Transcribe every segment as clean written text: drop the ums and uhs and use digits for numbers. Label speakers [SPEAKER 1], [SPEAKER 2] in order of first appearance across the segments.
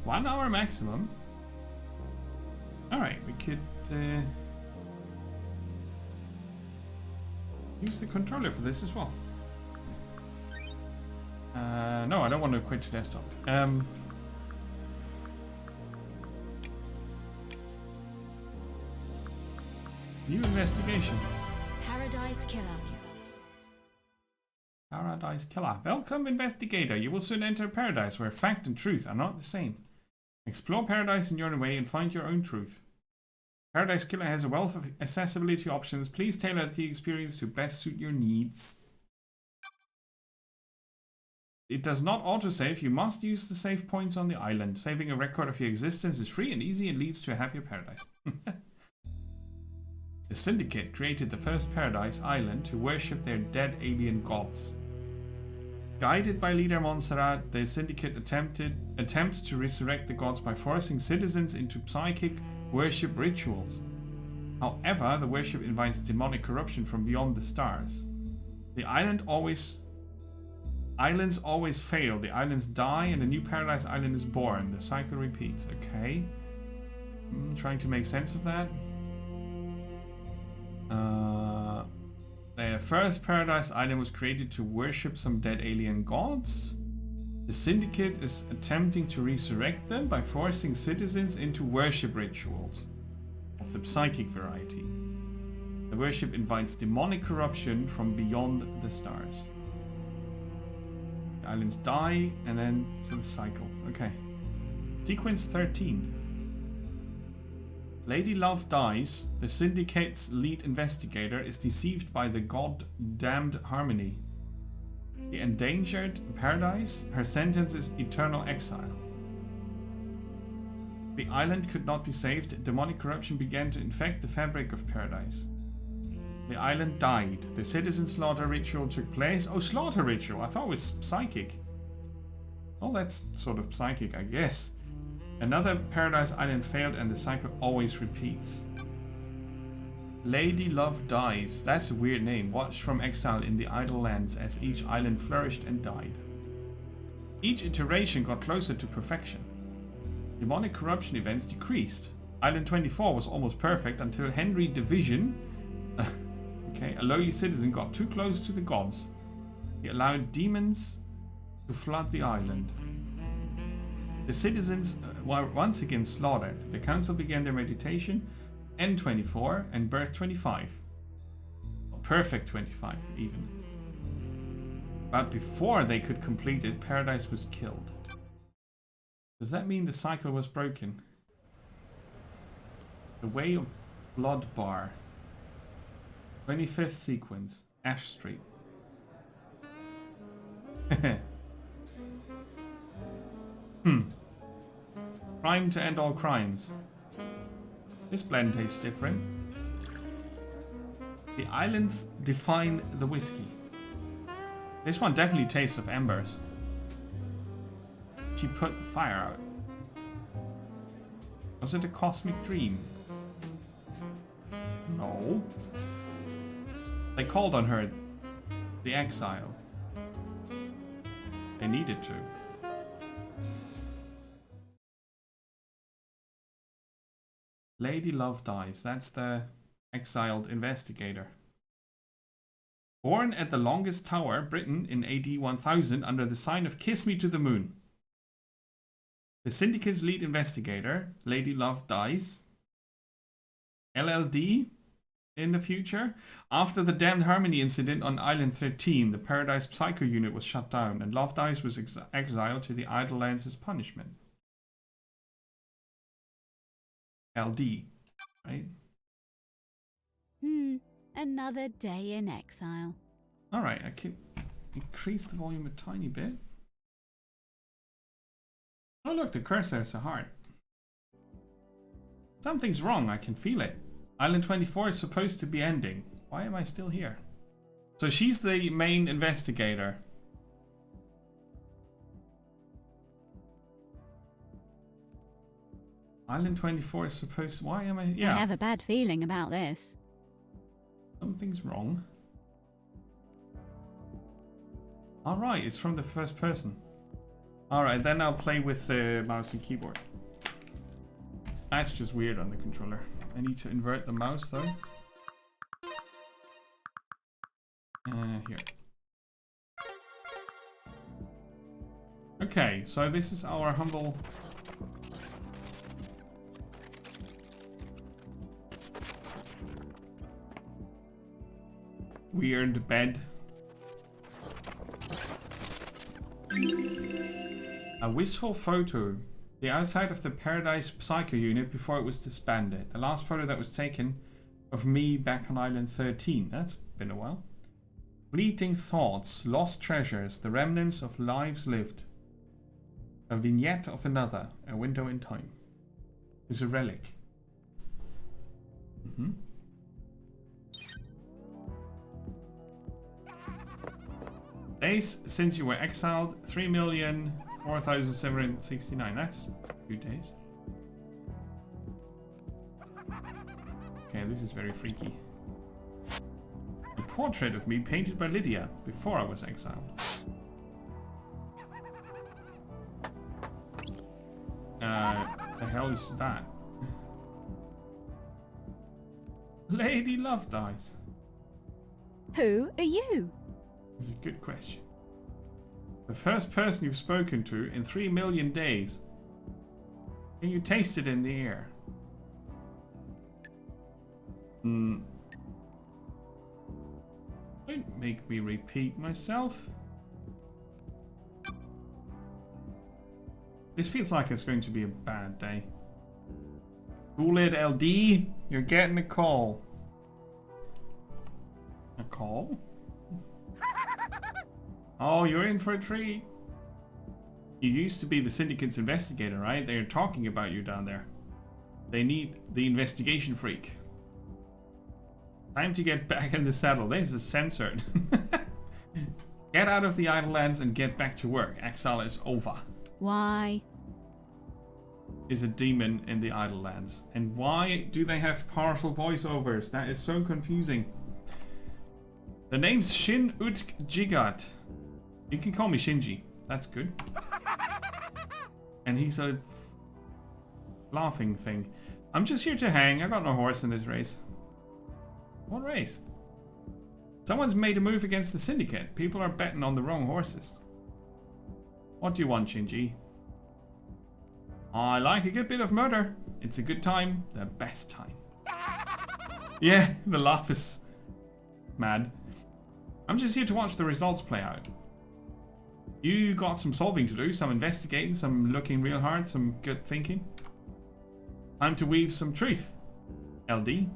[SPEAKER 1] 1 hour maximum. Alright, we could use the controller for this as well. No, I don't want to quit to desktop. New investigation.
[SPEAKER 2] Paradise Killer.
[SPEAKER 1] Paradise Killer. Welcome, investigator. You will soon enter paradise where fact and truth are not the same. Explore paradise in your own way and find your own truth. Paradise Killer has a wealth of accessibility options. Please tailor the experience to best suit your needs. It does not autosave. You must use the save points on the island. Saving a record of your existence is free and easy and leads to a happier paradise. The Syndicate created the first paradise island to worship their dead alien gods. Guided by leader Montserrat, the Syndicate attempts to resurrect the gods by forcing citizens into psychic worship rituals. However, the worship invites demonic corruption from beyond the stars. The islands always fail. The islands die and a new paradise island is born. The cycle repeats. Okay. Trying to make sense of that. The first paradise island was created to worship some dead alien gods. The Syndicate is attempting to resurrect them by forcing citizens into worship rituals of the psychic variety. The worship invites demonic corruption from beyond the stars. The islands die, and then it's a cycle. Okay. Sequence 13. Lady Love dies. The Syndicate's lead investigator is deceived by the god-damned Harmony. She endangered paradise. Her sentence is eternal exile. The island could not be saved. Demonic corruption began to infect the fabric of paradise. The island died. The citizen slaughter ritual took place. Oh, slaughter ritual. I thought it was psychic. Well, that's sort of psychic, I guess. Another paradise island failed and the cycle always repeats. Lady Love dies. That's a weird name. Watched from exile in the idle lands as each island flourished and died. Each iteration got closer to perfection. Demonic corruption events decreased. Island 24 was almost perfect until Henry Division, a lowly citizen, got too close to the gods. He allowed demons to flood the island. The citizens were once again slaughtered. The council began their meditation, N24, and birth 25. Perfect 25, even. But before they could complete it, Paradise was killed. Does that mean the cycle was broken? The Way of Blood Bar. 25th sequence. Ash Street. Crime to end all crimes. This blend tastes different. The islands define the whiskey. This one definitely tastes of embers. She put the fire out. Was it a cosmic dream? No. They called on her, the exile. They needed to. Lady Love dies. That's the exiled investigator. Born at the longest tower, Britain, in AD 1000 under the sign of Kiss Me to the Moon. The Syndicate's lead investigator, Lady Love, dies. LLD in the future. After the Damned Harmony incident on Island 13, the Paradise Psycho unit was shut down, and Love Dies was exiled to the Idle Lands as punishment. LD, right?
[SPEAKER 2] Another day in exile.
[SPEAKER 1] Alright, I can increase the volume a tiny bit. Oh look, the cursor is a heart. Something's wrong, I can feel it. Island 24 is supposed to be ending. Why am I still here? So she's the main investigator. Island 24 is supposed to... Why am I... Yeah.
[SPEAKER 2] I have a bad feeling about this.
[SPEAKER 1] Something's wrong. Alright, it's from the first person. Alright, then I'll play with the mouse and keyboard. That's just weird on the controller. I need to invert the mouse though. Here. Okay, so this is our humble... weird bed. A wistful photo. The outside of the Paradise Psycho unit before it was disbanded. The last photo that was taken of me back on Island 13. That's been a while. Fleeting thoughts, lost treasures, the remnants of lives lived. A vignette of another, a window in time. Is a relic. Days since you were exiled, 3,004,769. That's a few days. Okay, this is very freaky. A portrait of me painted by Lydia before I was exiled. The hell is that? Lady Love dies.
[SPEAKER 2] Who are you?
[SPEAKER 1] This is a good question. The first person you've spoken to in 3 million days. Can you taste it in the air? Don't make me repeat myself. This feels like it's going to be a bad day. Cool it, LD. You're getting a call. A call? Oh, you're in for a treat. You used to be the Syndicate's investigator, right? They're talking about you down there. They need the investigation freak. Time to get back in the saddle. This is censored. Get out of the Idlelands and get back to work. Exile is over.
[SPEAKER 2] Why?
[SPEAKER 1] Is a demon in the Idlelands. And why do they have powerful voiceovers? That is so confusing. The name's Shin Utk Jigat. You can call me Shinji. That's good. And he's a laughing thing. I'm just here to hang. I got no horse in this race. What race? Someone's made a move against the Syndicate. People are betting on the wrong horses. What do you want, Shinji? I like a good bit of murder. It's a good time. The best time. Yeah, the laugh is mad. I'm just here to watch the results play out. You got some solving to do, some investigating, some looking real hard, some good thinking. Time to weave some truth. LD.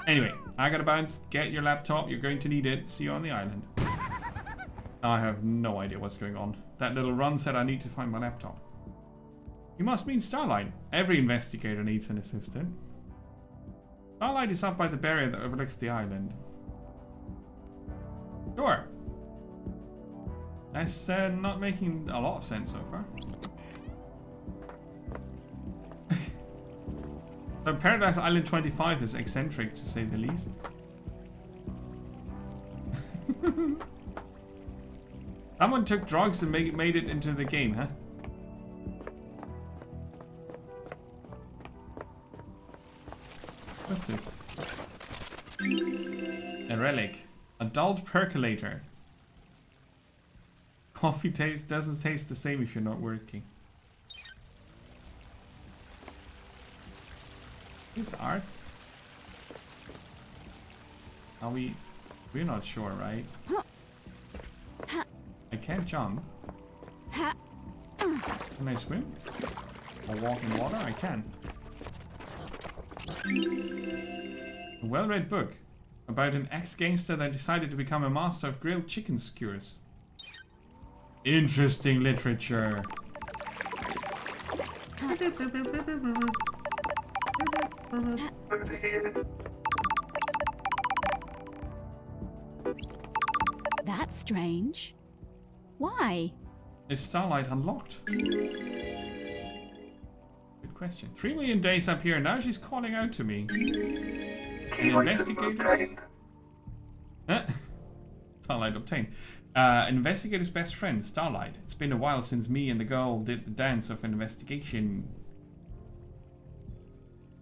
[SPEAKER 1] Anyway, I gotta bounce. Get your laptop. You're going to need it. See you on the island. I have no idea what's going on. That little run said I need to find my laptop. You must mean Starlight. Every investigator needs an assistant. Starlight is up by the barrier that overlooks the island. Sure. That's not making a lot of sense so far. So Paradise Island 25 is eccentric to say the least. Someone took drugs and made it into the game, huh? What's this? A relic. Adult percolator. Coffee doesn't taste the same if you're not working. This art? Are we... We're not sure, right? I can't jump. Can I swim? Or walk in water? I can. A well-read book about an ex-gangster that decided to become a master of grilled chicken skewers. Interesting literature.
[SPEAKER 2] That's strange. Why?
[SPEAKER 1] Is Starlight unlocked? Good question. 3 million days up here, now she's calling out to me. And investigators? Starlight obtained? Investigator's best friend, Starlight. It's been a while since me and the girl did the dance of investigation.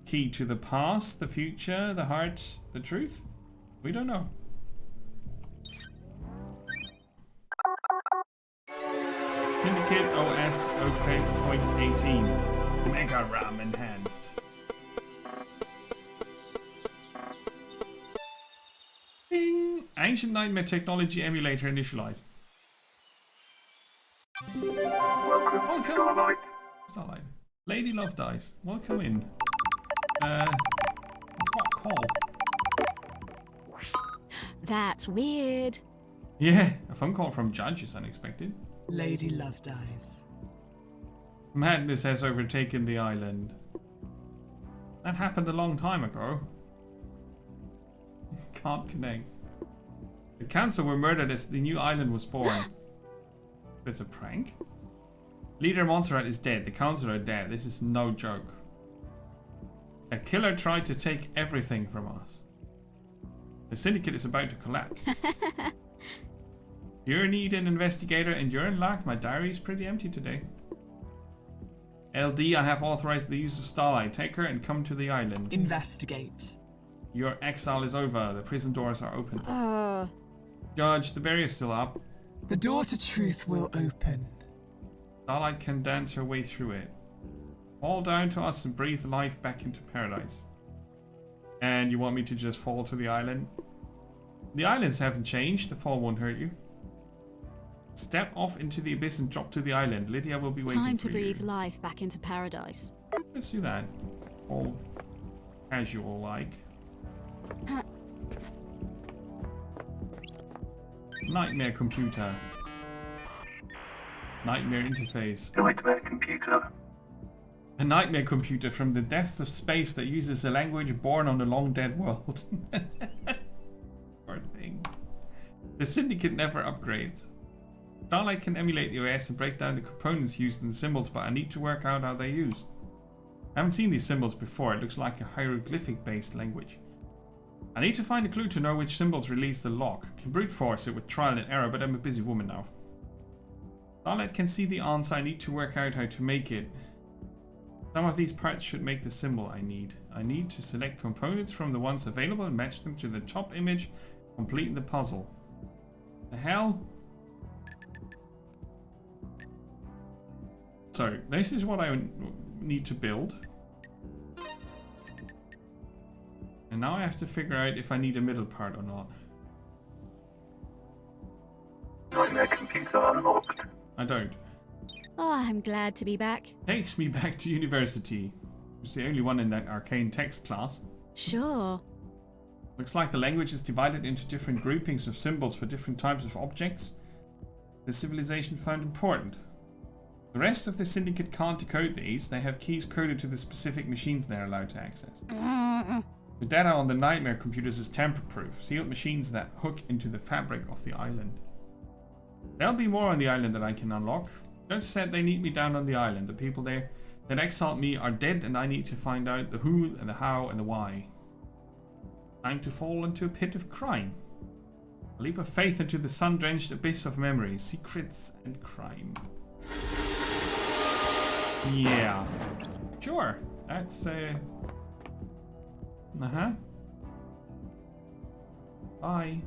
[SPEAKER 1] Key to the past, the future, the heart, the truth? We don't know. Syndicate OS OK.18. Mega RAM enhanced. Ding! Ancient Nightmare technology emulator initialized.
[SPEAKER 3] Welcome, Starlight.
[SPEAKER 1] Starlight. Lady Love Dice. Welcome in. I've got a call.
[SPEAKER 2] That's weird.
[SPEAKER 1] Yeah, a phone call from Judge is unexpected.
[SPEAKER 4] Lady Love Dies.
[SPEAKER 1] Madness has overtaken the island. That happened a long time ago. Can't connect. The council were murdered as the new island was born. There's a prank? Leader Montserrat is dead. The council are dead. This is no joke. A killer tried to take everything from us. The syndicate is about to collapse. You need an investigator and you're in luck. My diary is pretty empty today. LD, I have authorized the use of Starlight. Take her and come to the island.
[SPEAKER 4] Investigate.
[SPEAKER 1] Your exile is over. The prison doors are open.
[SPEAKER 2] Oh,
[SPEAKER 1] Judge, the barrier's still up.
[SPEAKER 4] The door to truth will open.
[SPEAKER 1] Starlight can dance her way through it. Fall down to us and breathe life back into paradise. And you want me to just fall to the island? The islands haven't changed. The fall won't hurt you. Step off into the abyss and drop to the island. Lydia will be waiting
[SPEAKER 2] time
[SPEAKER 1] for
[SPEAKER 2] to breathe
[SPEAKER 1] you.
[SPEAKER 2] life back into paradise.
[SPEAKER 1] Let's do that. All casual like. Nightmare computer. Nightmare interface.
[SPEAKER 3] Nightmare computer.
[SPEAKER 1] A nightmare computer from the depths of space that uses a language born on a long dead world. Poor thing. The Syndicate never upgrades. Starlight can emulate the OS and break down the components used in the symbols, but I need to work out how they're used. I haven't seen these symbols before. It looks like a hieroglyphic based language. I need to find a clue to know which symbols release the lock. I can brute force it with trial and error, but I'm a busy woman now. Starlight can see the answer. I need to work out how to make it. Some of these parts should make the symbol I need. I need to select components from the ones available and match them to the top image, completing the puzzle. The hell? So, this is what I need to build. And now I have to figure out if I need a middle part or not.
[SPEAKER 3] Nightmare computer unlocked.
[SPEAKER 1] I don't.
[SPEAKER 2] Oh, I'm glad to be back.
[SPEAKER 1] Takes me back to university. It's the only one in that arcane text class.
[SPEAKER 2] Sure.
[SPEAKER 1] Looks like the language is divided into different groupings of symbols for different types of objects the civilization found important. The rest of the Syndicate can't decode these. They have keys coded to the specific machines they're allowed to access. The data on the Nightmare computers is tamper-proof, sealed machines that hook into the fabric of the island. There'll be more on the island that I can unlock. Judge said they need me down on the island. The people there that exiled me are dead, and I need to find out the who and the how and the why. Time to fall into a pit of crime. A leap of faith into the sun-drenched abyss of memories, secrets and crime. Yeah. Sure. That's uh-huh. Bye.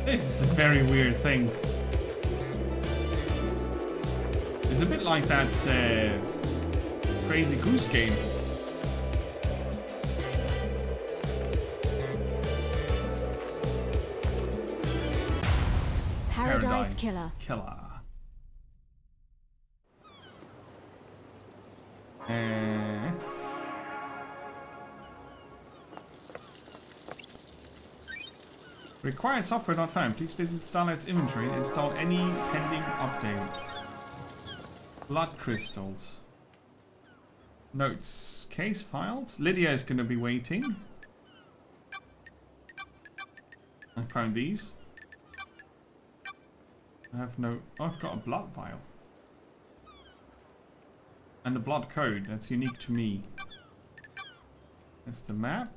[SPEAKER 1] This is a very weird thing. It's a bit like that Crazy Goose Game.
[SPEAKER 2] Paradise Killer. Required software not found. Please visit Starlight's inventory and install any pending updates. Blood crystals. Notes. Case files. Lydia is going to be waiting. I found these. I have no... Oh, I've got a blood vial. And the blood code. That's unique to me. That's the map.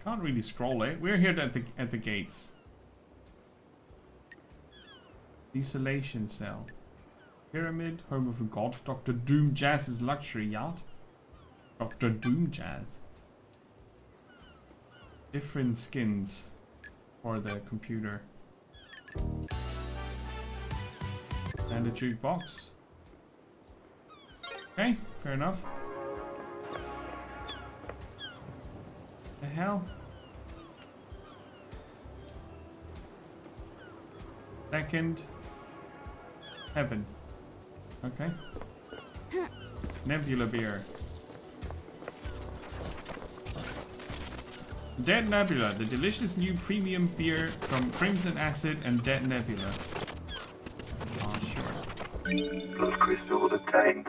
[SPEAKER 1] Can't really scroll it. We're here at the gates. Desolation cell. Pyramid, home of a god. Dr. Doom Jazz's luxury yacht. Dr. Doom Jazz. Different skins for the computer. And a jukebox. Okay, fair enough. The hell? Second heaven. Okay. Nebula beer. Dead Nebula, the delicious new premium beer from Crimson Acid and Dead Nebula. Oh, sure.
[SPEAKER 3] Blood crystal obtained.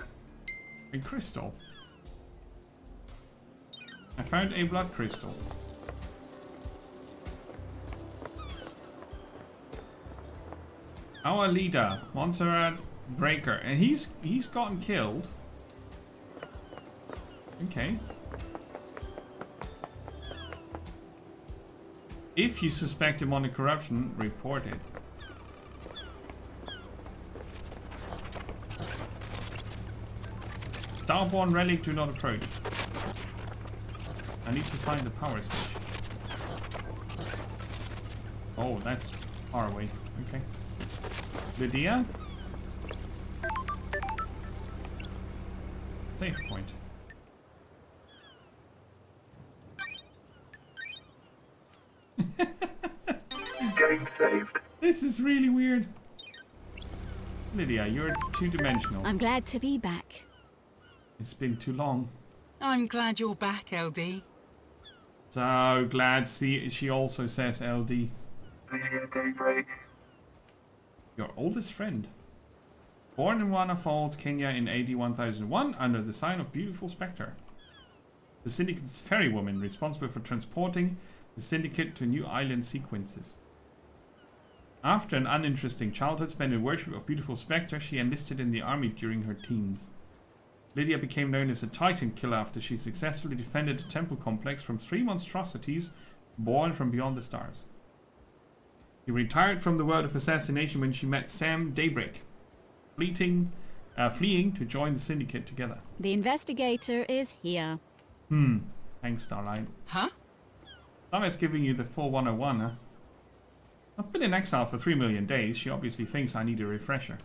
[SPEAKER 1] A crystal. I found a blood crystal. Our leader, Montserrat Breaker, and he's gotten killed. Okay. If you suspect demonic corruption, report it. Starborn relic, do not approach. I need to find the power switch. Oh, that's far away. Okay. Lydia? Save point.
[SPEAKER 3] Game saved.
[SPEAKER 1] This is really weird. Lydia, you're two-dimensional.
[SPEAKER 5] I'm glad to be back.
[SPEAKER 1] It's been too long.
[SPEAKER 6] I'm glad you're back, LD.
[SPEAKER 1] So glad she also says LD.
[SPEAKER 3] Lydia Daybreak.
[SPEAKER 1] Your oldest friend. Born in Wana Falls, Kenya in AD 1001 under the sign of Beautiful Spectre. The Syndicate's ferrywoman responsible for transporting the Syndicate to new island sequences. After an uninteresting childhood spent in worship of Beautiful Spectre, she enlisted in the army during her teens. Lydia became known as a Titan killer after she successfully defended the temple complex from 3 monstrosities born from beyond the stars. She retired from the world of assassination when she met Sam Daybreak, fleeing to join the Syndicate together.
[SPEAKER 5] The investigator is here.
[SPEAKER 1] Thanks, Starlight.
[SPEAKER 6] Huh?
[SPEAKER 1] Starlight's giving you the full 101, huh? I've been in exile for 3 million days. She obviously thinks I need a refresher.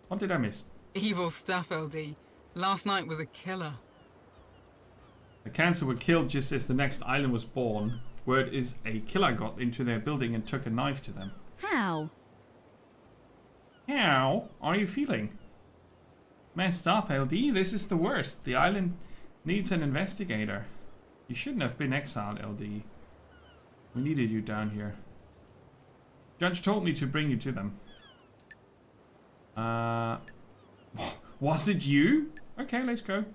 [SPEAKER 1] What did I miss?
[SPEAKER 6] Evil stuff, LD. Last night was a killer.
[SPEAKER 1] The Cancer were killed just as the next island was born. Word is a killer got into their building and took a knife to them.
[SPEAKER 5] How?
[SPEAKER 1] How are you feeling? Messed up, LD. This is the worst. The island needs an investigator. You shouldn't have been exiled, LD. We needed you down here. Judge told me to bring you to them. Was it you? Okay, let's go.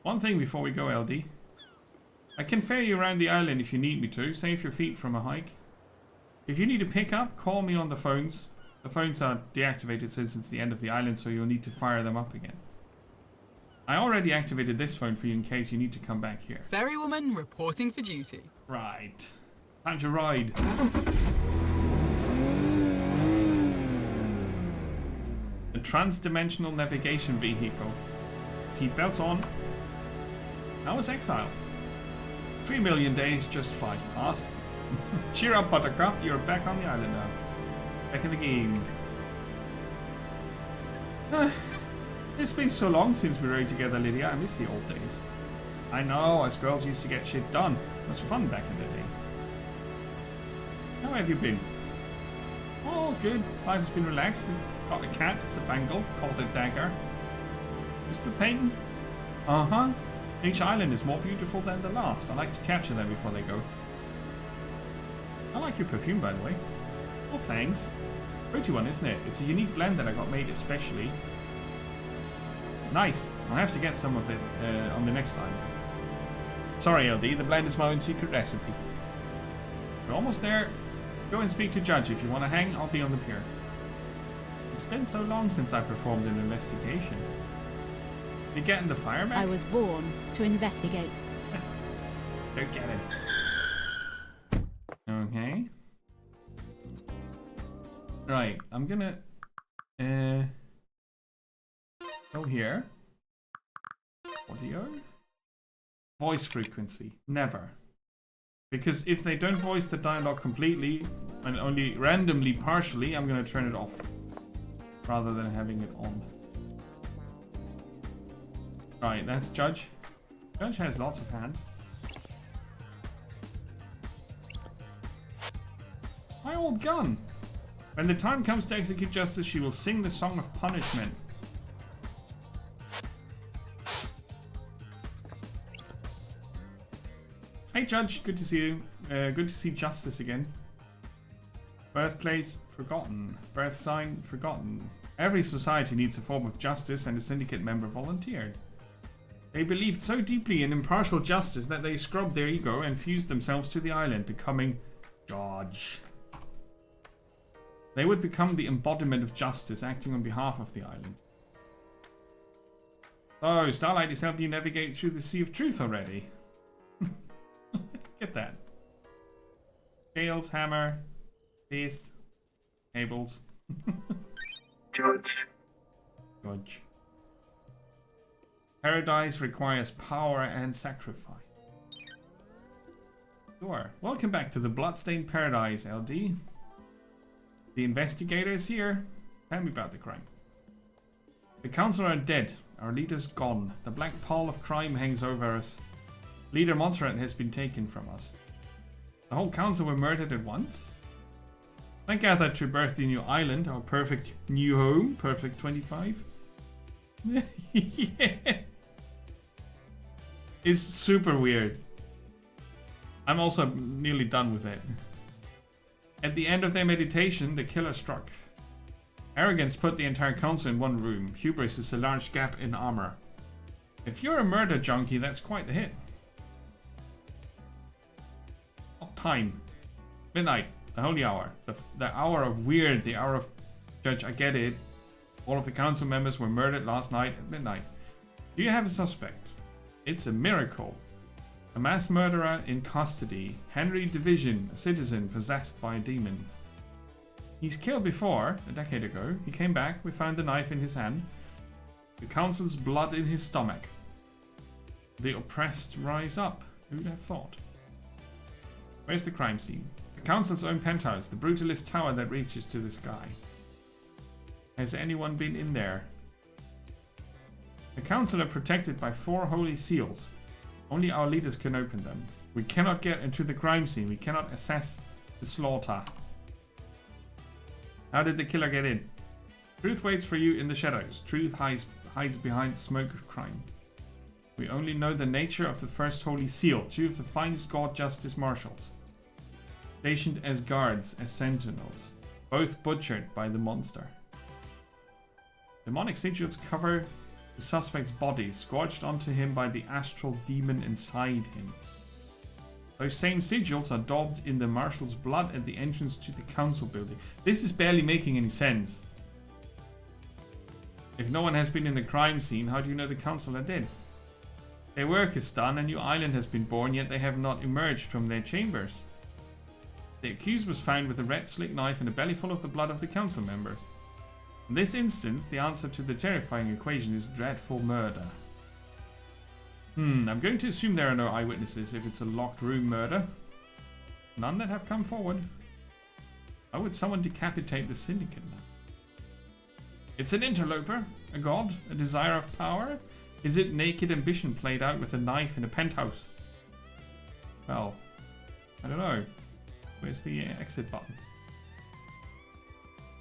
[SPEAKER 1] One thing before we go, LD. I can ferry you around the island if you need me to. Save your feet from a hike. If you need a pickup, call me on the phones. The phones are deactivated since it's the end of the island, so you'll need to fire them up again. I already activated this phone for you in case you need to come back here.
[SPEAKER 6] Ferrywoman reporting for duty.
[SPEAKER 1] Right. Time to ride. A trans-dimensional navigation vehicle. Seatbelts on. How was exile? 3 million days just flies past. Cheer up, Buttercup. You're back on the island now. Back in the game. It's been so long since we rode together, Lydia. I miss the old days. I know, us girls used to get shit done. It was fun back in the day. How have you been? Oh, good. Life has been relaxed. We've got a cat. It's a Bengal called a Dagger. Mr. Payton? Uh-huh. Each island is more beautiful than the last. I like to capture them before they go. I like your perfume, by the way. Oh, thanks. Pretty one, isn't it? It's a unique blend that I got made especially. It's nice. I'll have to get some of it on the next time. Sorry, LD. The blend is my own secret recipe. We're almost there. Go and speak to Judge. If you want to hang, I'll be on the pier. It's been so long since I performed an investigation. You getting the fire back?
[SPEAKER 5] I was born to investigate.
[SPEAKER 1] Don't get it. Okay. Right, I'm gonna go here. Audio. Voice frequency. Never. Because if they don't voice the dialogue completely and only randomly partially, I'm gonna turn it off rather than having it on. Right, that's Judge. Judge has lots of hands. My old gun! When the time comes to execute justice, she will sing the song of punishment. Hey Judge, good to see you. Good to see justice again. Birthplace forgotten. Birth sign forgotten. Every society needs a form of justice, and a syndicate member volunteered. They believed so deeply in impartial justice that they scrubbed their ego and fused themselves to the island, becoming Judge. They would become the embodiment of justice, acting on behalf of the island. Oh, Starlight is helping you navigate through the Sea of Truth already. Get that. Scales, hammer, face, cables.
[SPEAKER 3] Judge.
[SPEAKER 1] Judge. Paradise requires power and sacrifice. Sure. Welcome back to the Bloodstained Paradise, LD. The investigator is here. Tell me about the crime. The council are dead. Our leader's gone. The black pall of crime hangs over us. Leader Montserrat has been taken from us. The whole council were murdered at once. I gathered to birth the new island, our perfect new home, Perfect 25. Yeah. It's super weird. I'm also nearly done with it. At the end of their meditation, the killer struck. Arrogance put the entire council in one room. Hubris is a large gap in armor. If you're a murder junkie, that's quite the hit. What time? Midnight. The holy hour. The hour of weird. The hour of Judge. I get it. All of the council members were murdered last night at midnight. Do you have a suspect? It's a miracle. A mass murderer in custody. Henry Division, a citizen possessed by a demon. He's killed before, a decade ago. He came back. We found the knife in his hand. The council's blood in his stomach. The oppressed rise up. Who'd have thought? Where's the crime scene? The council's own penthouse, the brutalist tower that reaches to the sky. Has anyone been in there? The council are protected by 4 holy seals. Only our leaders can open them. We cannot get into the crime scene. We cannot assess the slaughter. How did the killer get in? Truth waits for you in the shadows. Truth hides behind the smoke of crime. We only know the nature of the first holy seal. 2 of the finest god justice marshals. Stationed as guards, as sentinels. Both butchered by the monster. Demonic sigils cover the suspect's body, scorched onto him by the astral demon inside him. Those same sigils are daubed in the marshal's blood at the entrance to the council building. This is barely making any sense. If no one has been in the crime scene, how do you know the council are dead? Their work is done, a new island has been born, yet they have not emerged from their chambers. The accused was found with a red slit knife and a belly full of the blood of the council members. In this instance, the answer to the terrifying equation is dreadful murder. I'm going to assume there are no eyewitnesses if it's a locked room murder. None that have come forward. How would someone decapitate the syndicate now? It's an interloper, a god, a desire of power? Is it naked ambition played out with a knife in a penthouse? Well, I don't know. Where's the exit button?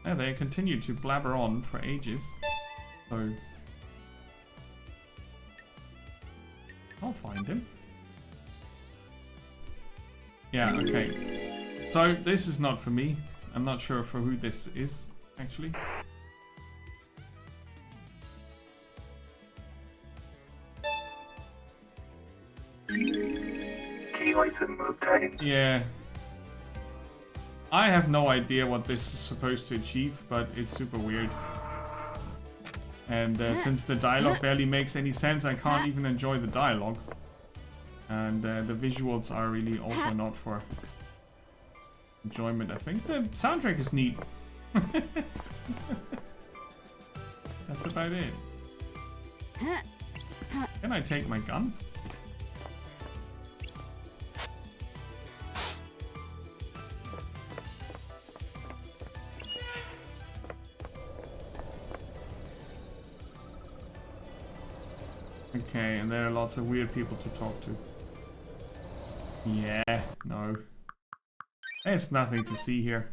[SPEAKER 1] Yeah, they continue to blabber on for ages. So I'll find him. Yeah, okay. So this is not for me. I'm not sure for who this is, actually.
[SPEAKER 3] Key item obtained.
[SPEAKER 1] Yeah. I have no idea what this is supposed to achieve, but it's super weird. And since the dialogue barely makes any sense, I can't even enjoy the dialogue. And the visuals are really also not for enjoyment. I think the soundtrack is neat. That's about it. Can I take my gun? Okay, and there are lots of weird people to talk to. Yeah, no. There's nothing to see here.